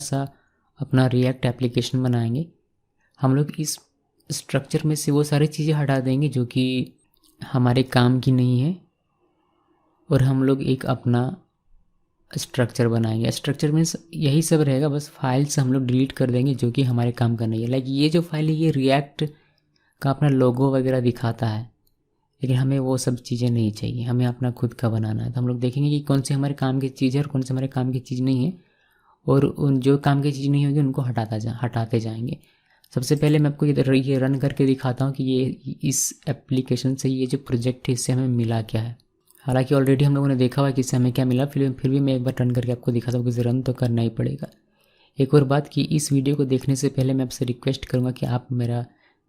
सा अपना react application बनाएंगे। हम लोग इस स्ट्रक्चर में से वो सारी चीज़ें हटा देंगे जो कि हमारे काम की नहीं है, और हम लोग एक अपना स्ट्रक्चर बनाएंगे। स्ट्रक्चर मीन्स यही सब रहेगा, बस फाइल्स हम लोग डिलीट कर देंगे जो कि हमारे काम का नहीं है। लाइक ये जो फाइल है ये रिएक्ट का अपना लोगो वगैरह दिखाता है, लेकिन हमें वो सब चीज़ें नहीं चाहिए, हमें अपना खुद का बनाना है। तो हम लोग देखेंगे कि कौन सी हमारे काम की चीज़ है और कौन सी हमारे काम की चीज़ नहीं है, और उन जो काम की चीज़ नहीं होगी उनको हटाते जाएंगे। सबसे पहले मैं आपको ये रन करके दिखाता हूँ कि ये इस एप्लीकेशन से ये जो प्रोजेक्ट है इससे हमें मिला क्या है। हालांकि ऑलरेडी हम लोगों ने देखा हुआ है कि इससे हमें क्या मिला, फिर भी मैं एक बार रन करके आपको दिखाता हूँ कि रन तो करना ही पड़ेगा। एक और बात कि इस वीडियो को देखने से पहले मैं आपसे रिक्वेस्ट करूँगा कि आप मेरा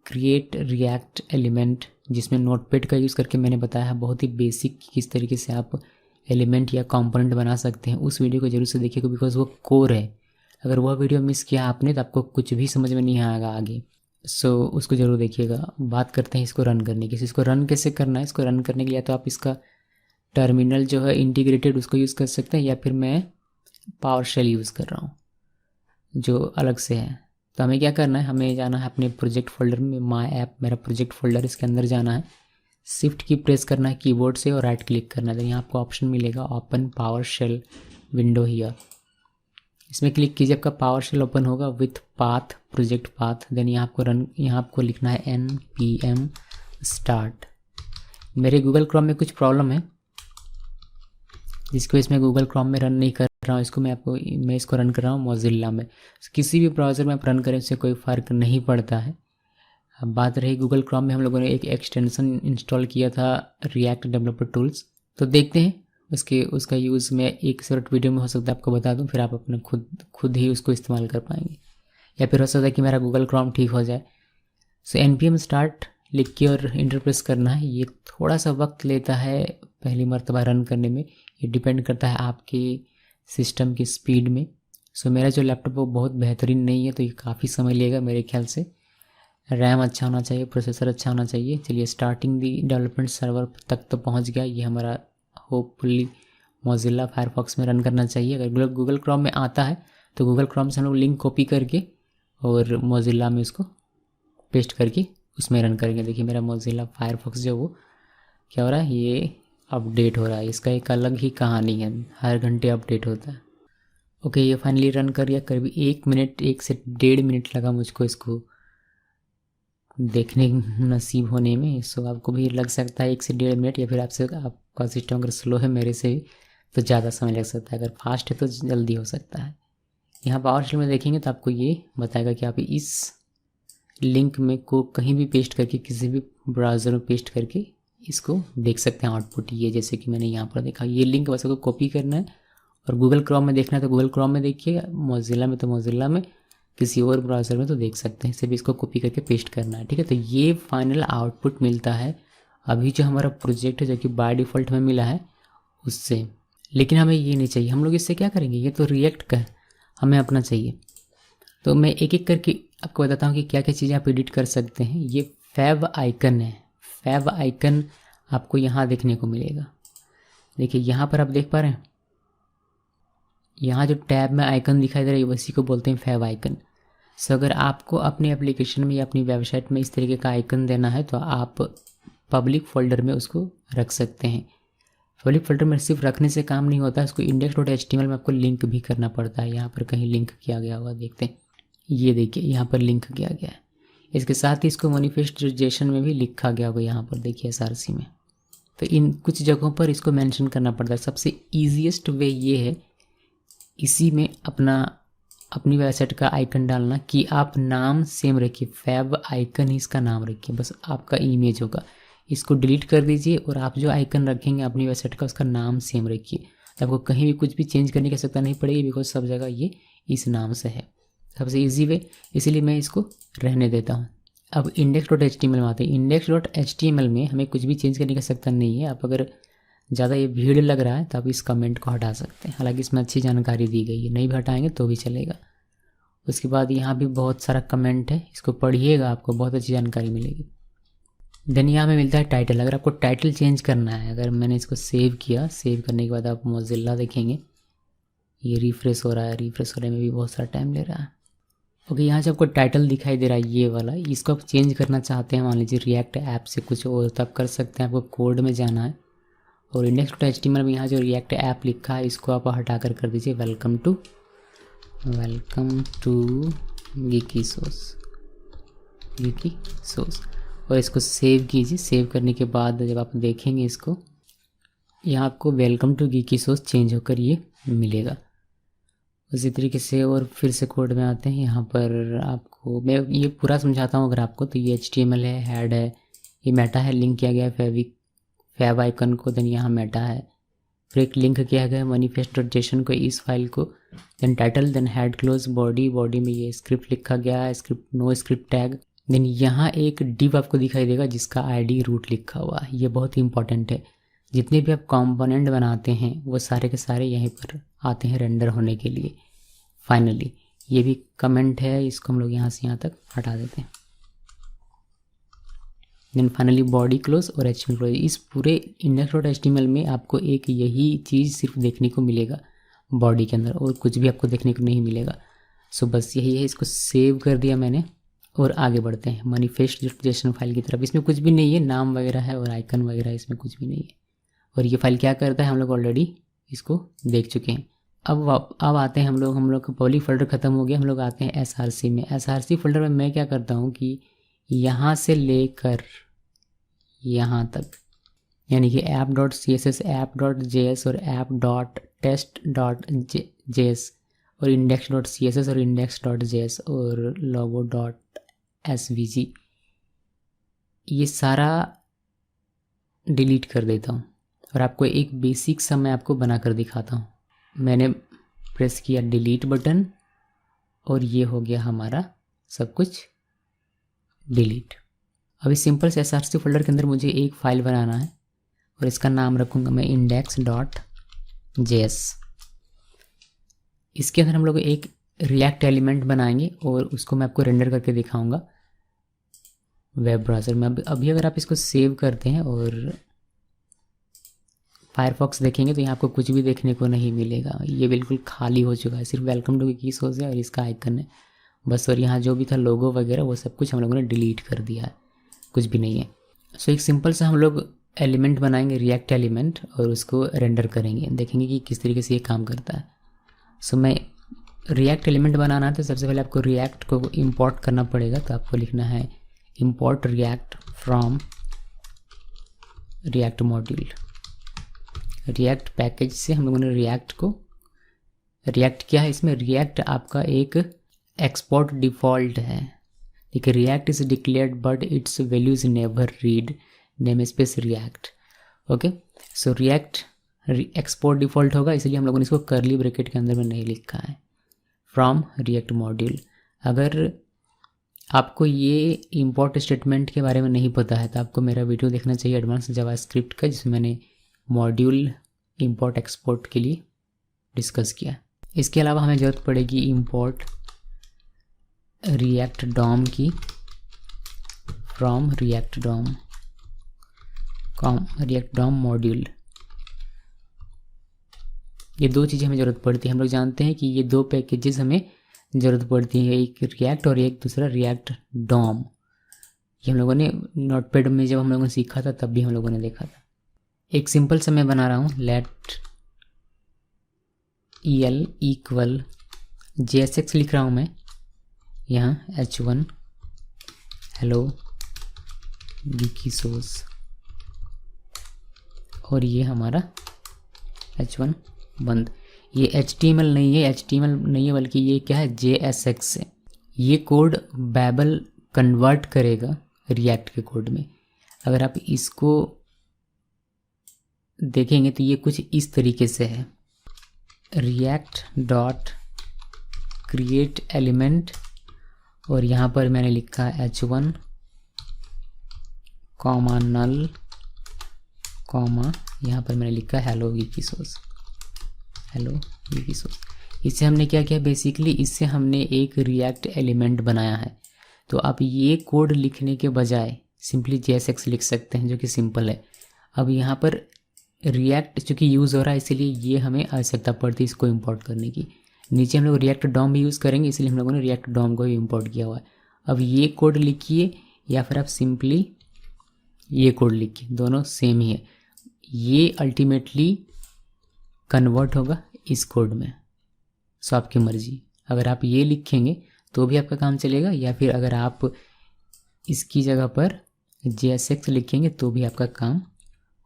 क्रिएट रिएक्ट एलिमेंट, जिसमें नोटपैड का यूज़ करके मैंने बताया है बहुत ही बेसिक किस तरीके से आप एलिमेंट या कंपोनेंट बना सकते हैं, उस वीडियो को जरूर से देखिएगा, बिकॉज वो कोर है। अगर वह वीडियो मिस किया आपने तो आपको कुछ भी समझ में नहीं आएगा आगे। सो उसको ज़रूर देखिएगा। बात करते हैं इसको रन करने की। इसको रन कैसे करना है, इसको रन करने के लिए तो आप इसका टर्मिनल जो है इंटीग्रेटेड उसको यूज़ कर सकते हैं, या फिर मैं पावर शेल यूज़ कर रहा हूँ जो अलग से है। तो हमें क्या करना है, हमें जाना है अपने प्रोजेक्ट फोल्डर में, माय ऐप मेरा प्रोजेक्ट फोल्डर, इसके अंदर जाना है, शिफ्ट की प्रेस करना है कीबोर्ड से और राइट क्लिक करना है। तो यहाँ आपको ऑप्शन मिलेगा open PowerShell window here, इसमें क्लिक कीजिए, आपका पावर शेल ओपन होगा with path, project path. Then यहाँ आपको लिखना है npm स्टार्ट। मेरे गूगल क्रोम में कुछ प्रॉब्लम है जिसकी वजह से मैं गूगल क्रोम में रन नहीं कर रहा हूँ इसको, मैं इसको रन कर रहा हूँ मोजिल्ला में। किसी भी ब्राउज़र में आप रन करें उससे कोई फ़र्क नहीं पड़ता है। अब बात रही गूगल क्रोम में, हम लोगों ने एक एक्सटेंशन इंस्टॉल किया था रिएक्ट डेवलपर टूल्स, तो देखते हैं उसका यूज़ मैं एक शॉर्ट वीडियो में हो सकता है आपको बता दूं, फिर आप अपने खुद ही उसको इस्तेमाल कर पाएंगे, या फिर हो सकता है कि मेरा गूगल क्रोम ठीक हो जाए। सो npm स्टार्ट लिख के और इंटर प्रेस करना है। ये थोड़ा सा वक्त लेता है पहली मरतबा रन करने में, ये डिपेंड करता है आपके सिस्टम की स्पीड में। सो मेरा जो लैपटॉप वो बहुत बेहतरीन नहीं है तो ये काफ़ी समय लेगा मेरे ख्याल से। रैम अच्छा होना चाहिए, प्रोसेसर अच्छा होना चाहिए। चलिए स्टार्टिंग दी डेवलपमेंट सर्वर तक तो पहुंच गया, ये हमारा होपफुली मोजिल्ला फायरफॉक्स में रन करना चाहिए। अगर गूगल क्रोम में आता है तो गूगल क्रोम से हम लोग लिंक कॉपी करके और मोजिल्ला में उसको पेस्ट करके उसमें रन करेंगे। देखिए मेरा मोजिल्ला फायरफॉक्स जो वो क्या हो रहा है, ये अपडेट हो रहा है। इसका एक अलग ही कहानी है, हर घंटे अपडेट होता है। ओके, ये फाइनली रन कर दिया। करीब 1 से 1.5 मिनट लगा मुझको इसको देखने नसीब होने में। सो आपको भी लग सकता है 1 से 1.5 मिनट, या फिर आपका सिस्टम अगर स्लो है मेरे से तो ज़्यादा समय लग सकता है, अगर फास्ट है तो जल्दी हो सकता है। यहाँ पावर शेल में देखेंगे तो आपको ये बताएगा कि आप इस लिंक में को कहीं भी पेस्ट करके, किसी भी ब्राउज़र में पेस्ट करके इसको देख सकते हैं आउटपुट। ये जैसे कि मैंने यहाँ पर देखा, ये लिंक बस आपको कॉपी करना है और गूगल क्रोम में देखना है तो गूगल क्रोम में देखिए, मोजिल्ला में तो मोजिल्ला में, किसी और ब्राउज़र में तो देख सकते हैं। सिर्फ इसको कॉपी करके पेस्ट करना है, ठीक है। तो ये फाइनल आउटपुट मिलता है अभी जो हमारा प्रोजेक्ट है, जो कि बाय डिफ़ॉल्ट में मिला है उससे। लेकिन हमें ये नहीं चाहिए, हम लोग इससे क्या करेंगे, ये तो रिएक्ट का हमें अपना चाहिए। तो मैं एक एक करके आपको बताता हूँ कि क्या क्या चीज़ें आप एडिट कर सकते हैं। ये फैब आइकन है, फैब आइकन आपको यहाँ देखने को मिलेगा। देखिए यहाँ पर आप देख पा रहे हैं, यहाँ जो टैब में आइकन दिखाई दे रहा है उसी को बोलते हैं फैब आइकन। सो अगर आपको अपने एप्लीकेशन में या अपनी वेबसाइट में इस तरीके का आइकन देना है तो आप पब्लिक फोल्डर में उसको रख सकते हैं। पब्लिक फोल्डर में सिर्फ रखने से काम नहीं होता, इसको index.html में आपको लिंक भी करना पड़ता है। यहाँ पर कहीं लिंक किया गया होगा, देखते हैं, ये देखिए यहाँ पर लिंक किया गया है। इसके साथ ही इसको मैनिफेस्टेशन में भी लिखा गया होगा, यहाँ पर देखिए SRC में। तो इन कुछ जगहों पर इसको मेंशन करना पड़ता है। सबसे ईजीएस्ट वे ये है इसी में अपनी वेबसाइट का आइकन डालना कि आप नाम सेम रखिए, फैब आइकन ही इसका नाम रखिए, बस आपका इमेज होगा। इसको डिलीट कर दीजिए और आप जो आइकन रखेंगे अपनी वेबसाइट का उसका नाम सेम रखिए, तो आपको कहीं भी कुछ भी चेंज करने की आवश्यकता नहीं पड़ेगी, बिकॉज सब जगह ये इस नाम से है। सबसे ईजी वे, इसीलिए मैं इसको रहने देता हूँ। अब index.html में आते हैं। index.html में हमें कुछ भी चेंज करने की आवश्यकता नहीं है। आप अगर ज़्यादा ये भीड़ लग रहा है तो आप इस कमेंट को हटा सकते हैं, हालांकि इसमें अच्छी जानकारी दी गई है, नहीं भी हटाएंगे तो भी चलेगा। उसके बाद यहाँ भी बहुत सारा कमेंट है, इसको पढ़िएगा, आपको बहुत अच्छी जानकारी मिलेगी। देन यहाँ में मिलता है टाइटल। अगर आपको टाइटल चेंज करना है, अगर मैंने इसको सेव किया, सेव करने के बाद आप मोजिल्ला देखेंगे, ये रिफ्रेश हो रहा है, रिफ्रेश होने में भी बहुत सारा टाइम ले रहा है। ओके, यहाँ से आपको टाइटल दिखाई दे रहा है ये वाला, इसको आप चेंज करना चाहते हैं, मान लीजिए रिएक्ट ऐप से कुछ और, तो आप कर सकते हैं। आपको कोड में जाना है और index.html में यहाँ जो रिएक्ट ऐप लिखा है इसको आप हटा कर दीजिए वेलकम टू गीकी सोर्स और इसको सेव कीजिए। सेव करने के बाद जब आप देखेंगे इसको, यहाँ आपको welcome to geeky source change होकर ये मिलेगा। उसी तरीके से और फिर से कोड में आते हैं। यहाँ पर आपको मैं ये पूरा समझाता हूँ अगर आपको, तो ये HTML है, हेड है, ये मेटा है, लिंक किया गया है फैब आइकन को, देन यहाँ मेटा है, फिर एक लिंक किया गया है manifest.json को, इस फाइल को, then title, then head close, body में ये स्क्रिप्ट लिखा गया है, script no script tag, then यहाँ एक डिव आपको दिखाई देगा जिसका ID रूट लिखा हुआ है। ये बहुत ही इंपॉर्टेंट है। जितने भी आप कंपोनेंट बनाते हैं वो सारे के सारे यहीं पर आते हैं रेंडर होने के लिए। फाइनली ये भी कमेंट है, इसको हम लोग यहाँ से यहाँ तक हटा देते हैं। देन फाइनली बॉडी क्लोज और HTML क्लोज। इस पूरे index.html में आपको एक यही चीज़ सिर्फ देखने को मिलेगा बॉडी के अंदर, और कुछ भी आपको देखने को नहीं मिलेगा। सो बस यही है, इसको सेव कर दिया मैंने और आगे बढ़ते हैं manifest.json फाइल की तरफ। इसमें कुछ भी नहीं है, नाम वगैरह है और आइकन वगैरह इसमें कुछ भी नहीं है। और ये फाइल क्या करता है हम लोग ऑलरेडी इसको देख चुके हैं। अब आते हैं हम लोग का पब्लिक फोल्डर ख़त्म हो गया, हम लोग आते हैं SRC में। SRC फोल्डर में मैं क्या करता हूँ कि यहाँ से लेकर यहाँ तक, यानी कि app.css, app.js और app.test.js और index.css और index.js और logo.svg, ये सारा डिलीट कर देता हूँ और आपको एक बेसिक सा मैं आपको बना कर दिखाता हूँ। मैंने प्रेस किया डिलीट बटन और ये हो गया हमारा सब कुछ डिलीट। अभी सिंपल से SRC फोल्डर के अंदर मुझे एक फ़ाइल बनाना है और इसका नाम रखूँगा मैं index.js। इसके अंदर हम लोग एक रिएक्ट एलिमेंट बनाएंगे और उसको मैं आपको रेंडर करके दिखाऊंगा वेब ब्राउज़र में। अभी अगर आप इसको सेव करते हैं और फायरफॉक्स देखेंगे तो यहाँ आपको कुछ भी देखने को नहीं मिलेगा, ये बिल्कुल खाली हो चुका है। सिर्फ वेलकम टू गीकी सोर्स है और इसका आइकन है बस, और यहाँ जो भी था लोगो वगैरह वो सब कुछ हम लोगों ने डिलीट कर दिया है, कुछ भी नहीं है। सो एक सिंपल सा हम लोग एलिमेंट बनाएंगे, रिएक्ट एलिमेंट, और उसको रेंडर करेंगे, देखेंगे कि किस तरीके से ये काम करता है। सो मैं रिएक्ट एलिमेंट बनाना है तो सबसे पहले आपको रिएक्ट को इंपोर्ट करना पड़ेगा। तो आपको लिखना है import react from react module. React package से हम लोगों ने रिएक्ट को रिएक्ट किया है। इसमें रिएक्ट आपका एक एक्सपोर्ट डिफ़ॉल्ट है, ठीक है। React is declared but it's values never read name space react. Okay, so react export default होगा, इसलिए हम लोगों ने इसको करली ब्रैकेट के अंदर में नहीं लिखा है। From react module. अगर आपको ये इंपोर्ट स्टेटमेंट के बारे में नहीं पता है तो आपको मेरा वीडियो देखना चाहिए एडवांस जावास्क्रिप्ट का, जिसमें मैंने मॉड्यूल इंपोर्ट एक्सपोर्ट के लिए डिस्कस किया। इसके अलावा हमें ज़रूरत पड़ेगी इंपोर्ट रिएक्ट डॉम की फ्रॉम रिएक्ट डॉम मॉड्यूल। ये दो चीज़ें हमें ज़रूरत पड़ती है। हम लोग जानते हैं कि ये दो पैकेजेस हमें ज़रूरत पड़ती है, एक रिएक्ट और एक दूसरा रिएक्ट डॉम। ये हम लोगों ने नोटपैड में जब हम लोगों ने सीखा था तब भी हम लोगों ने देखा था। एक सिंपल सा मैं बना रहा हूँ, लेट EL इक्वल JSX लिख रहा हूँ मैं यहाँ H1 हेलो गीकी सोर्स, और ये हमारा H1 बंद। ये HTML नहीं है बल्कि ये क्या है JSX है। ये कोड बैबल कन्वर्ट करेगा रिएक्ट के कोड में। अगर आप इसको देखेंगे तो ये कुछ इस तरीके से है, रिएक्ट डॉट क्रिएट एलिमेंट, और यहाँ पर मैंने लिखा H1 कॉमा नल कॉमा, यहाँ पर मैंने लिखा हेलो गीकी सोर्स। इससे हमने क्या किया, बेसिकली इससे हमने एक रिएक्ट एलिमेंट बनाया है। तो आप ये कोड लिखने के बजाय सिंपली JSX लिख सकते हैं, जो कि सिंपल है। अब यहाँ पर रिएक्ट चूँकि यूज़ हो रहा है इसीलिए ये हमें आवश्यकता पड़ती है इसको इंपोर्ट करने की। नीचे हम लोग रिएक्ट डॉम भी यूज़ करेंगे इसलिए हम लोगों ने रिएक्ट डॉम को भी इंपोर्ट किया हुआ है। अब ये कोड लिखिए या फिर आप सिंपली ये कोड लिखिए, दोनों सेम ही है। ये अल्टीमेटली कन्वर्ट होगा इस कोड में। सो आपकी मर्ज़ी, अगर आप ये लिखेंगे तो भी आपका काम चलेगा या फिर अगर आप इसकी जगह पर JSX लिखेंगे तो भी आपका काम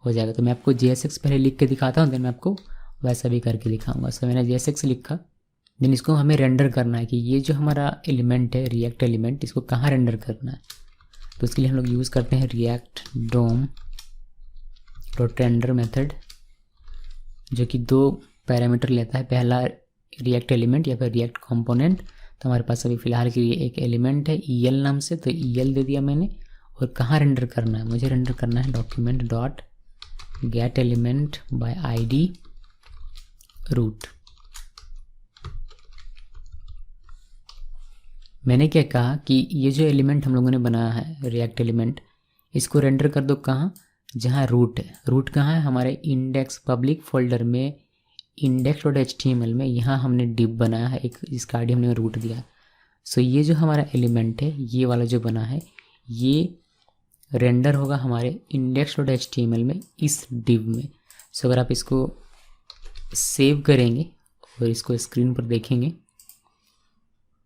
हो जाएगा। तो मैं आपको JSX पहले लिख के दिखाता हूँ, देन मैं आपको वैसा भी करके दिखाऊंगा। सो मैंने JSX लिखा, देन इसको हमें रेंडर करना है कि ये जो हमारा एलिमेंट है रिएक्ट एलिमेंट, इसको कहाँ रेंडर करना है। तो उसके लिए हम लोग यूज़ करते हैं React DOM dot render method, जो कि 2 पैरामीटर लेता है, पहला रिएक्ट एलिमेंट या फिर रिएक्ट कंपोनेंट। तो हमारे पास अभी फ़िलहाल के लिए एक एलिमेंट है EL नाम से, तो EL दे दिया मैंने। और कहाँ रेंडर करना है, मुझे रेंडर करना है document dot get element by ID root. मैंने क्या कहा कि ये जो एलिमेंट हम लोगों ने बनाया है रिएक्ट एलिमेंट, इसको रेंडर कर दो कहाँ, जहाँ रूट है। रूट कहाँ है, हमारे इंडेक्स पब्लिक फोल्डर में index.html में, यहाँ हमने डिव बनाया है एक, इसका ID हमने रूट दिया है। सो ये जो हमारा एलिमेंट है ये वाला जो बना है ये रेंडर होगा हमारे index.html में इस डिव में। सो अगर आप इसको सेव करेंगे और इसको स्क्रीन पर देखेंगे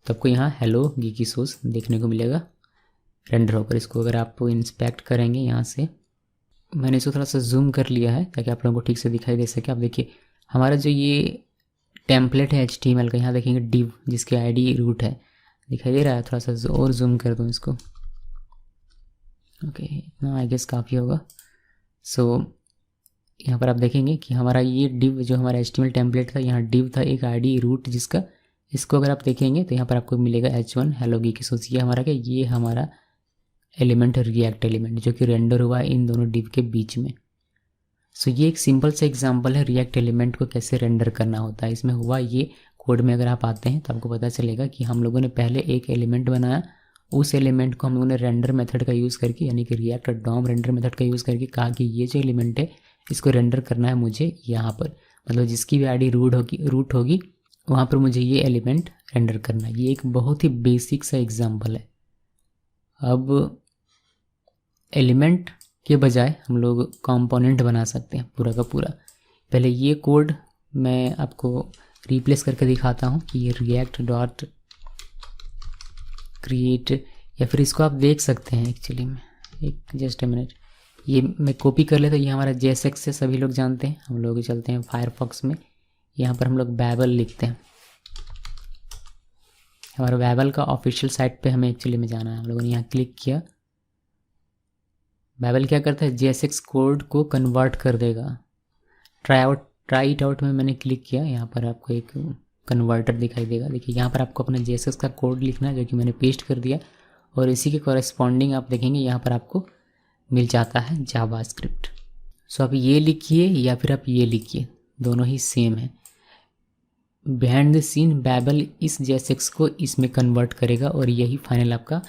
तो आपको यहाँ हेलो गीकी सोर्स देखने को मिलेगा रेंडर होकर। इसको अगर आप इंस्पेक्ट करेंगे यहाँ से, मैंने इसको थोड़ा सा जूम कर लिया है ताकि आप लोगों को ठीक से दिखाई दे सके। आप देखिए हमारा जो ये टेम्पलेट है HTML का, यहाँ देखेंगे डिव जिसके ID रूट है, दिखाई दे रहा है। थोड़ा सा और जूम कर दूँ इसको, ओके इतना आई गेस काफ़ी होगा। सो यहाँ पर आप देखेंगे कि हमारा ये डिव जो हमारा HTML टेम्पलेट था, यहाँ डिव था एक ID रूट जिसका, इसको अगर आप देखेंगे तो यहाँ पर आपको मिलेगा H1 हेलो गीकी सोर्स। ये हमारा क्या, ये हमारा एलिमेंट है रिएक्ट एलिमेंट जो कि रेंडर हुआ है इन दोनों डिव के बीच में। सो ये एक सिंपल सा एग्जांपल है रिएक्ट एलिमेंट को कैसे रेंडर करना होता है। इसमें हुआ ये, कोड में अगर आप आते हैं तो आपको पता चलेगा कि हम लोगों ने पहले एक एलिमेंट बनाया, उस एलिमेंट को हम लोगों ने रेंडर मेथड का यूज़ करके यानी कि रिएक्ट डॉम रेंडर मेथड का यूज़ करके कहा कि ये जो एलिमेंट है इसको रेंडर करना है मुझे यहाँ पर, मतलब जिसकी भी ID रूट होगी वहाँ पर मुझे ये एलिमेंट रेंडर करना है। ये एक बहुत ही बेसिक सा एग्जाम्पल है। अब एलिमेंट के बजाय हम लोग कंपोनेंट बना सकते हैं पूरा का पूरा। पहले ये कोड मैं आपको रिप्लेस करके दिखाता हूँ कि ये रिएक्ट डॉट क्रिएट, या फिर इसको आप देख सकते हैं एक्चुअली में, एक जस्ट ए मिनट, ये मैं कॉपी कर लेता हूँ। ये हमारा JSX से सभी लोग जानते हैं, हम लोग चलते हैं फायरफॉक्स में, यहाँ पर हम लोग बैबल लिखते हैं। हमारा बैबल का ऑफिशियल साइट पे हमें एक्चुअली में जाना है। हम लोगों ने यहाँ क्लिक किया, बैबल क्या करता है JSX कोड को कन्वर्ट कर देगा। ट्राई इट आउट में मैंने क्लिक किया, यहाँ पर आपको एक कन्वर्टर दिखाई देगा। देखिए यहाँ पर आपको अपना JSX का कोड लिखना है जो कि मैंने पेस्ट कर दिया, और इसी के कॉरेस्पॉन्डिंग आप देखेंगे यहाँ पर आपको मिल जाता है जावास्क्रिप्ट। सो आप ये लिखिए या फिर आप ये लिखिए, दोनों ही सेम है। बिहाइंड द सीन बैबल इस JSX को इसमें कन्वर्ट करेगा और यही फाइनल आपका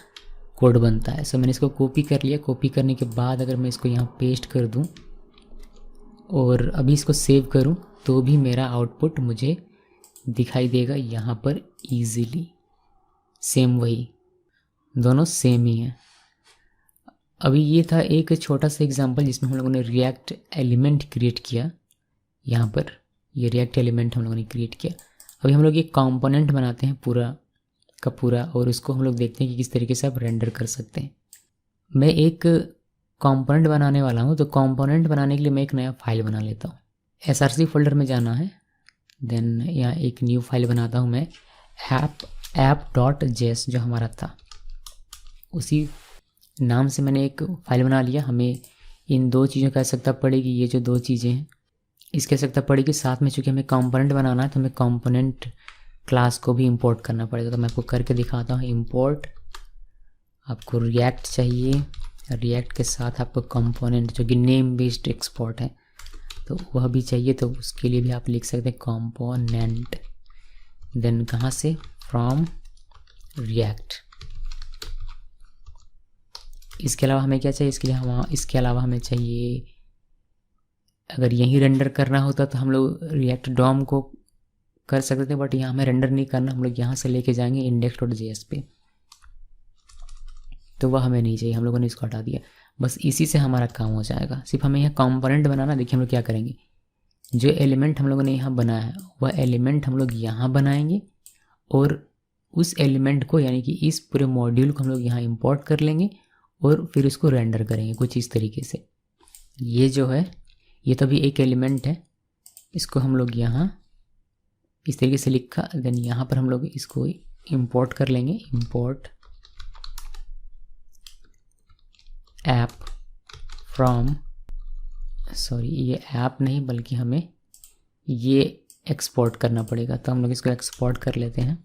कोड बनता है। सो मैंने इसको कॉपी कर लिया। कॉपी करने के बाद अगर मैं इसको यहाँ पेस्ट कर दूँ और अभी इसको सेव करूँ तो भी मेरा आउटपुट मुझे दिखाई देगा यहाँ पर ईजीली। सेम वही, दोनों सेम ही हैं। अभी ये था एक छोटा सा एग्जांपल जिसमें हम लोगों ने रिएक्ट एलिमेंट क्रिएट किया। यहाँ पर ये रिएक्ट एलिमेंट हम लोगों ने क्रिएट किया। अभी हम लोग एक कंपोनेंट बनाते हैं पूरा का पूरा, और उसको हम लोग देखते हैं कि किस तरीके से आप रेंडर कर सकते हैं। मैं एक कंपोनेंट बनाने वाला हूँ, तो कंपोनेंट बनाने के लिए मैं एक नया फाइल बना लेता हूँ। src फोल्डर में जाना है, देन यहाँ एक न्यू फाइल बनाता हूँ मैं, app.js जो हमारा था उसी नाम से मैंने एक फ़ाइल बना लिया। हमें इन 2 चीज़ों की आवश्यकता पड़ेगी, ये जो 2 चीज़ें हैं इसकी आवश्यकता पड़ेगी। साथ में चूँकि हमें कंपोनेंट बनाना है तो हमें कंपोनेंट क्लास को भी इंपोर्ट करना पड़ेगा। तो मैं आपको करके दिखाता हूँ। इंपोर्ट, आपको रिएक्ट चाहिए, रिएक्ट के साथ आपको कंपोनेंट जो कि नेम बेस्ड एक्सपोर्ट है तो वह भी चाहिए। तो उसके लिए भी आप लिख सकते हैं कंपोनेंट, देन कहाँ से, फ्रॉम रिएक्ट। इसके अलावा हमें क्या चाहिए, इसके अलावा हमें चाहिए अगर यहीं रेंडर करना होता तो हम लोग रिएक्ट डॉम को कर सकते थे, बट यहाँ हमें रेंडर नहीं करना, हम लोग यहाँ से लेके जाएंगे index.js पे, तो वह हमें नहीं चाहिए, हम लोगों ने इसको हटा दिया। बस इसी से हमारा काम हो जाएगा। सिर्फ हमें यहाँ कंपोनेंट बनाना। देखिए हम लोग क्या करेंगे, जो एलिमेंट हम लोगों ने यहाँ बनाया है वह एलिमेंट हम लोग यहाँ बनाएंगे, और उस एलिमेंट को यानी कि इस पूरे मॉड्यूल को हम लोग यहाँ इंपोर्ट कर लेंगे और फिर उसको रेंडर करेंगे कुछ इस तरीके से। ये जो है ये तो अभी एक एलिमेंट है, इसको हम लोग यहाँ इस तरीके से लिखा, देन यहाँ पर हम लोग इसको इंपोर्ट कर लेंगे, इंपोर्ट ऐप फ्रॉम, सॉरी ये ऐप नहीं बल्कि हमें ये एक्सपोर्ट करना पड़ेगा, तो हम लोग इसको एक्सपोर्ट कर लेते हैं,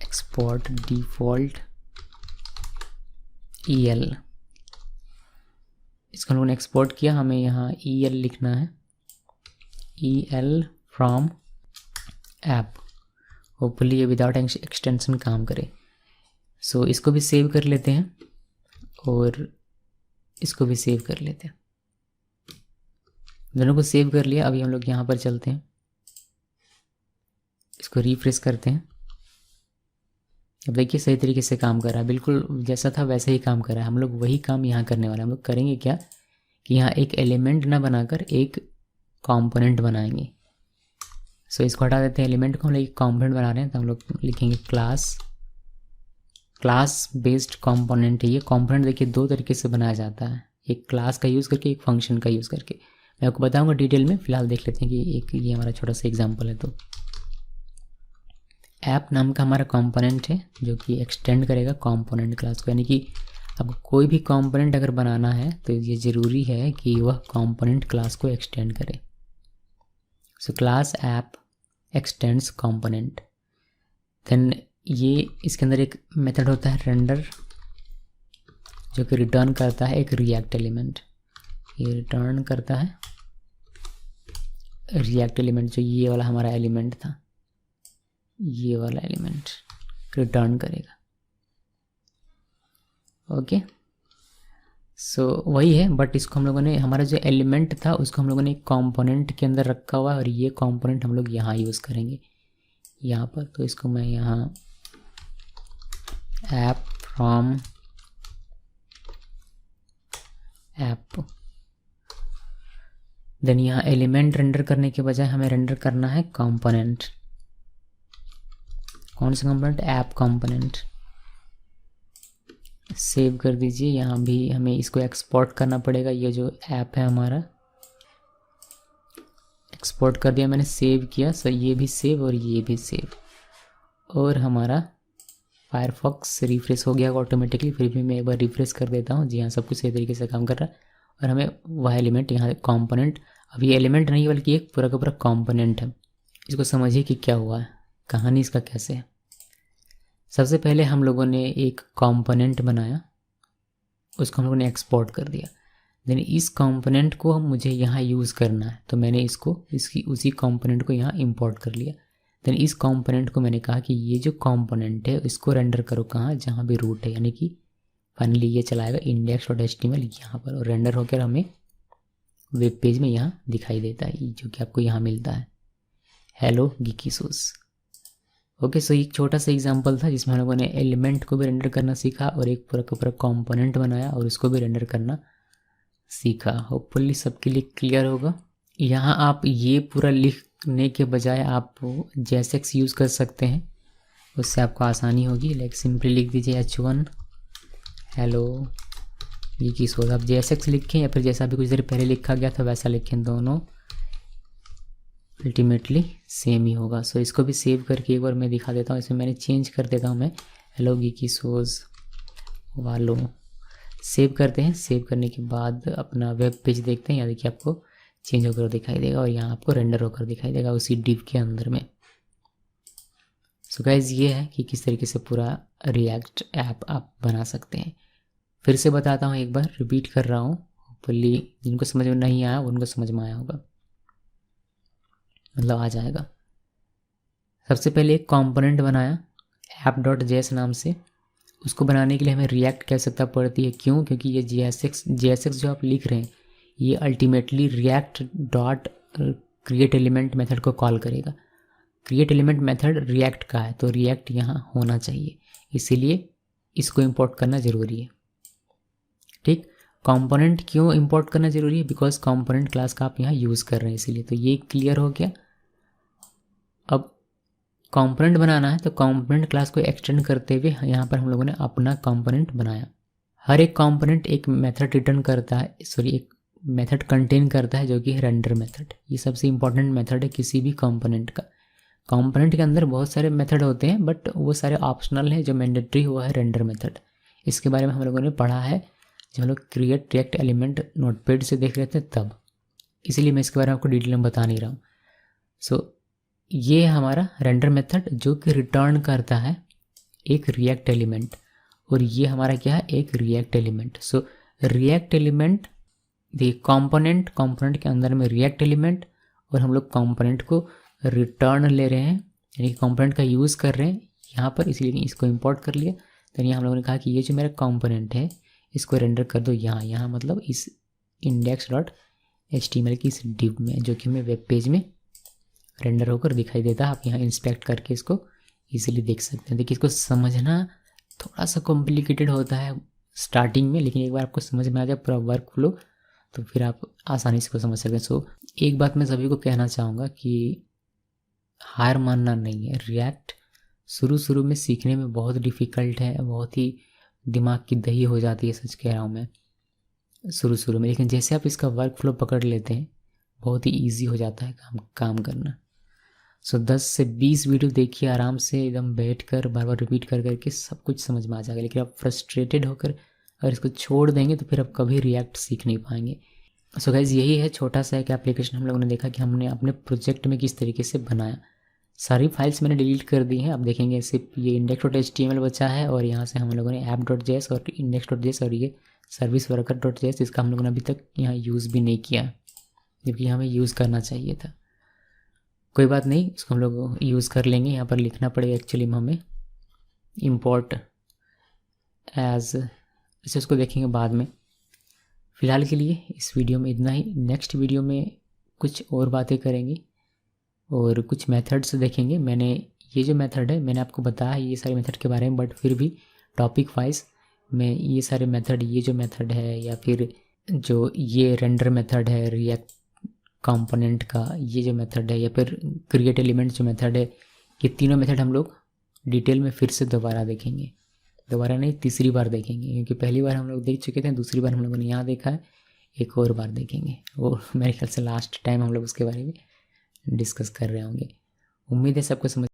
एक्सपोर्ट डिफ़ॉल्ट EL। इसको हम लोगों ने एक्सपोर्ट किया, हमें यहाँ EL लिखना है, EL फ्रॉम ऐप। होपफुली ये विदाउट एक्सटेंशन काम करे। सो इसको भी सेव कर लेते हैं और इसको भी सेव कर लेते हैं, दोनों को सेव कर लिया। अभी हम लोग यहाँ पर चलते हैं, इसको रिफ्रेश करते हैं। अब देखिए सही तरीके से काम कर रहा है, बिल्कुल जैसा था वैसे ही काम कर रहा है। हम लोग वही काम यहाँ करने वाले हैं। हम लोग करेंगे क्या कि यहाँ एक एलिमेंट ना बनाकर एक कंपोनेंट बनाएंगे। सो इसको हटा देते हैं, एलिमेंट को हम लोग एक कंपोनेंट बना रहे हैं, तो हम लोग लिखेंगे क्लास बेस्ड कंपोनेंट है। ये कंपोनेंट देखिए दो तरीके से बनाया जाता है, एक क्लास का यूज़ करके, एक फंक्शन का यूज़ करके। मैं आपको बताऊंगा डिटेल में, फिलहाल देख लेते हैं कि एक ये हमारा छोटा सा एग्जांपल है। तो ऐप नाम का हमारा कंपोनेंट है जो कि एक्सटेंड करेगा कंपोनेंट क्लास को, यानी कि अब कोई भी कंपोनेंट अगर बनाना है तो ये ज़रूरी है कि वह कंपोनेंट क्लास को एक्सटेंड करे। So class app extends component. Then ये इसके अंदर एक मेथड होता है रेंडर, जो कि रिटर्न करता है एक रिएक्ट एलिमेंट। ये रिटर्न करता है रिएक्ट एलिमेंट, जो ये वाला हमारा एलिमेंट था, ये वाला एलिमेंट रिटर्न करेगा। ओके, सो वही है, बट इसको हम लोगों ने, हमारा जो एलिमेंट था उसको हम लोगों ने कंपोनेंट के अंदर रखा हुआ है, और ये कंपोनेंट हम लोग यहाँ यूज़ करेंगे यहाँ पर। तो इसको मैं यहाँ ऐप फ्रॉम ऐप, देन यहाँ एलिमेंट रेंडर करने के बजाय हमें रेंडर करना है कंपोनेंट। कौन सा कंपोनेंट? App component. सेव कर दीजिए। यहाँ भी हमें इसको एक्सपोर्ट करना पड़ेगा, ये जो ऐप है हमारा एक्सपोर्ट कर दिया मैंने, सेव किया। सो ये भी सेव और ये भी सेव, और हमारा फायरफॉक्स रिफ्रेश हो गया ऑटोमेटिकली। फिर भी मैं एक बार रिफ्रेश कर देता हूँ। जी हाँ, सब कुछ सही तरीके से काम कर रहा है। और हमें वह एलिमेंट यहाँ कंपोनेंट, अब ये एलिमेंट नहीं बल्कि एक पूरा का पूरा कंपोनेंट है। इसको समझिए कि क्या हुआ है, कहानी इसका कैसे है। सबसे पहले हम लोगों ने एक कंपोनेंट बनाया, उसको हम लोगों ने एक्सपोर्ट कर दिया। देन इस कंपोनेंट को मुझे यहाँ यूज़ करना है, तो मैंने इसको इसकी उसी कंपोनेंट को यहाँ इंपोर्ट कर लिया। देन इस कंपोनेंट को मैंने कहा कि ये जो कंपोनेंट है इसको रेंडर करो कहाँ, जहाँ भी रूट है, यानी कि फाइनली ये चलाएगा index.html यहाँ पर, और रेंडर होकर हमें वेब पेज में यहाँ दिखाई देता है, जो कि आपको यहाँ मिलता है, हेलो गीकी सॉस। ओके, सो एक छोटा सा एग्जांपल था जिसमें हम लोगों ने एलिमेंट को भी रेंडर करना सीखा और एक पूरा का पूरा कंपोनेंट बनाया और उसको भी रेंडर करना सीखा। होपफुली सबके लिए क्लियर होगा। यहाँ आप ये पूरा लिखने के बजाय आप JSX यूज़ कर सकते हैं, उससे आपको आसानी होगी। लाइक सिंपली लिख दीजिए H1 हेलो गीकी सॉस। आप JSX लिखें या फिर जैसा भी कुछ देर पहले लिखा गया था वैसा लिखें, दोनों अल्टीमेटली सेम ही होगा। सो इसको भी सेव करके एक बार मैं दिखा देता हूँ। इसमें मैंने चेंज कर देता हूँ, मैं हेलो गीकी सॉस वालों। सेव करते हैं। सेव करने के बाद अपना वेब पेज देखते हैं। यहाँ देखिए आपको चेंज होकर दिखाई देगा और यहाँ आपको रेंडर होकर दिखाई देगा उसी डिव के अंदर में। सो गाइज ये है कि किस तरीके से पूरा रिएक्ट ऐप आप बना सकते हैं। फिर से बताता हूँ, एक बार रिपीट कर रहा हूँ, होपफुली जिनको समझ में नहीं आया उनको समझ में आया होगा, मतलब आ जाएगा। सबसे पहले एक कंपोनेंट बनाया app.js नाम से। उसको बनाने के लिए हमें रिएक्ट की आवश्यकता पड़ती है। क्यों? क्योंकि ये JSX जो आप लिख रहे हैं ये ultimately react dot create element method को कॉल करेगा। क्रिएट एलिमेंट मेथड रिएक्ट का है तो रिएक्ट यहाँ होना चाहिए, इसीलिए इसको इंपोर्ट करना ज़रूरी है। ठीक, कंपोनेंट क्यों इंपोर्ट करना ज़रूरी है? बिकॉज कंपोनेंट क्लास का आप यहाँ यूज़ कर रहे हैं इसीलिए। तो ये क्लियर हो गया। अब कंपोनेंट बनाना है तो कंपोनेंट क्लास को एक्सटेंड करते हुए यहाँ पर हम लोगों ने अपना कंपोनेंट बनाया। हर एक कंपोनेंट एक मेथड रिटर्न करता है, एक मेथड कंटेन करता है जो कि है रेंडर मेथड। ये सबसे इंपॉर्टेंट मेथड है किसी भी कंपोनेंट का। कंपोनेंट के अंदर बहुत सारे मेथड होते हैं बट वो सारे ऑप्शनल हैं, जो मैंडेटरी हुआ है रेंडर मेथड। इसके बारे में हम लोगों ने पढ़ा है जब हम लोग क्रिएट रिएक्ट एलिमेंट नोटपैड से देख रहे थे तब, इसीलिए मैं इसके बारे में आपको डिटेल में बता नहीं रहा हूँ। सो ये है हमारा रेंडर मेथड जो कि रिटर्न करता है एक रिएक्ट एलिमेंट, और ये हमारा क्या है, एक react element. So react element the component के अंदर में रिएक्ट एलिमेंट, और हम लोग कंपोनेंट को रिटर्न ले रहे हैं, यानी कंपोनेंट का यूज़ कर रहे हैं यहाँ पर, इसलिए इसको इंपोर्ट कर लिया। तो यहाँ हम लोगों ने कहा कि ये जो मेरा कंपोनेंट है इसको रेंडर कर दो यहाँ मतलब इस index.html की इस डिव में, जो कि हमें वेब पेज में रेंडर होकर दिखाई देता है। आप यहाँ इंस्पेक्ट करके इसको इजीली देख सकते हैं। देखिए, इसको समझना थोड़ा सा कॉम्प्लिकेटेड होता है स्टार्टिंग में, लेकिन एक बार आपको समझ में आ जाए पूरा वर्क फ्लो तो फिर आप आसानी से इसको समझ सकते हैं। सो एक बात मैं सभी को कहना चाहूँगा कि हार मानना नहीं है। रिएक्ट शुरू में सीखने में बहुत डिफ़िकल्ट है, बहुत ही दिमाग की दही हो जाती है, सच कह रहा हूँ मैं, शुरू में। लेकिन जैसे आप इसका वर्क फ्लो पकड़ लेते हैं बहुत ही ईजी हो जाता है काम करना। सो 10 से 20 वीडियो देखिए आराम से, एकदम बैठ कर बार बार रिपीट कर करके सब कुछ समझ में आ जाएगा। लेकिन आप फ्रस्ट्रेटेड होकर अगर इसको छोड़ देंगे तो फिर आप कभी रिएक्ट सीख नहीं पाएंगे। सो गाइज, यही है छोटा सा एक एप्लीकेशन हम लोगों ने देखा कि हमने अपने प्रोजेक्ट में किस तरीके से बनाया। सारी फाइल्स मैंने डिलीट कर दी हैं। आप देखेंगे सिर्फ ये index.html बचा है, और यहाँ से हम लोगों ने app.js और index.js और ये सर्विस वर्कर.js, इसका हम लोगों ने अभी तक यहाँ यूज़ भी नहीं किया, जबकि हमें यूज़ करना चाहिए था। कोई बात नहीं, इसको हम लोग यूज़ कर लेंगे। यहाँ पर लिखना पड़ेगा एक्चुअली में हमें import as, इसे उसको देखेंगे बाद में। फ़िलहाल के लिए इस वीडियो में इतना ही। नेक्स्ट वीडियो में कुछ और बातें करेंगे और कुछ मेथड्स देखेंगे। मैंने ये जो मेथड है मैंने आपको बताया है ये सारे मेथड के बारे में, बट फिर भी टॉपिक वाइज मैं ये सारे मेथड, ये जो मेथड है या फिर जो ये रेंडर मेथड है रिएक्ट कंपोनेंट का, ये जो मेथड है या फिर क्रिएट एलिमेंट जो मेथड है, ये तीनों मेथड हम लोग डिटेल में फिर से दोबारा देखेंगे। दोबारा नहीं, तीसरी बार देखेंगे, क्योंकि पहली बार हम लोग देख चुके थे, दूसरी बार हम लोगों ने यहाँ देखा है, एक और बार देखेंगे। वो मेरे ख्याल से लास्ट टाइम हम लोग उसके बारे में डिस्कस कर रहे होंगे। उम्मीद है सबको समझ